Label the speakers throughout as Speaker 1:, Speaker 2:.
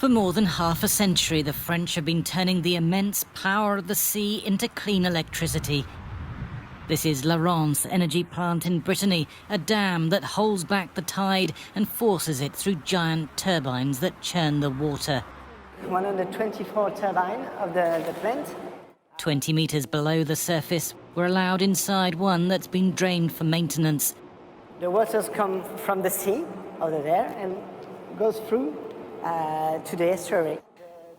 Speaker 1: For more than half a century, the French have been turning the immense power of the sea into clean electricity. This is La Rance energy plant in Brittany, a dam that holds back the tide and forces it through giant turbines that churn the water.
Speaker 2: 124 turbines of the plant.
Speaker 1: 20 metres below the surface, we're allowed inside one that's been drained for maintenance.
Speaker 2: The waters come from the sea over there and goes through to the estuary.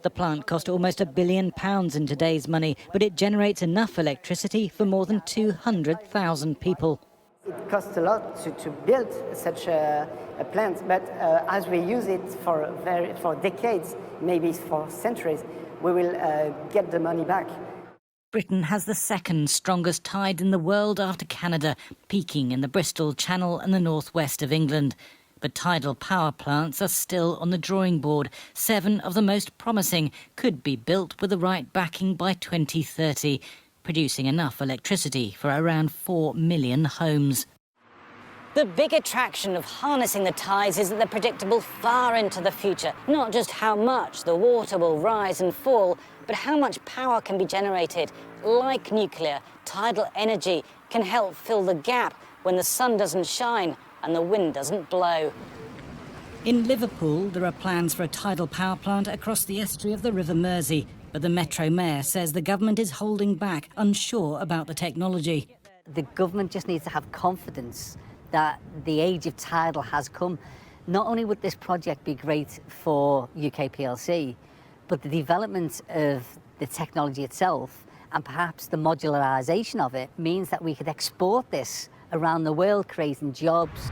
Speaker 1: The plant cost almost £1 billion in today's money, but it generates enough electricity for more than 200,000 people.
Speaker 2: It costs a lot to build such a plant, but as we use it for decades, maybe for centuries, we will get the money back.
Speaker 1: Britain has the second strongest tide in the world after Canada, peaking in the Bristol Channel and the northwest of England. But tidal power plants are still on the drawing board. 7 of the most promising could be built with the right backing by 2030, producing enough electricity for around 4 million homes. The big attraction of harnessing the tides is that they're predictable far into the future. Not just how much the water will rise and fall, but how much power can be generated. Like nuclear, tidal energy can help fill the gap when the sun doesn't shine and the wind doesn't blow. In Liverpool, there are plans for a tidal power plant across the estuary of the River Mersey, but the Metro Mayor says the government is holding back, unsure about the technology.
Speaker 3: The government just needs to have confidence that the age of tidal has come. Not only would this project be great for UK PLC, but the development of the technology itself and perhaps the modularisation of it means that we could export this around the world, creating jobs.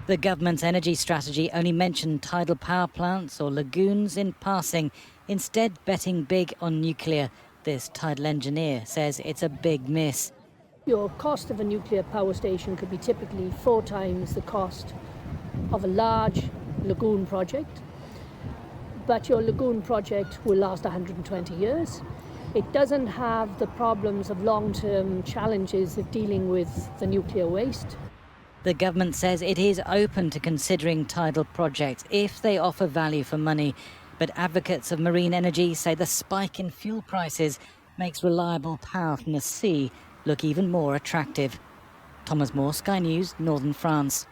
Speaker 1: The government's energy strategy only mentioned tidal power plants or lagoons in passing, instead betting big on nuclear. This tidal engineer says it's a big miss.
Speaker 4: Your cost of a nuclear power station could be typically 4 times the cost of a large lagoon project, but your lagoon project will last 120 years. It doesn't have the problems of long-term challenges of dealing with the nuclear waste.
Speaker 1: The government says it is open to considering tidal projects if they offer value for money. But advocates of marine energy say the spike in fuel prices makes reliable power from the sea look even more attractive. Thomas Moore, Sky News, Northern France.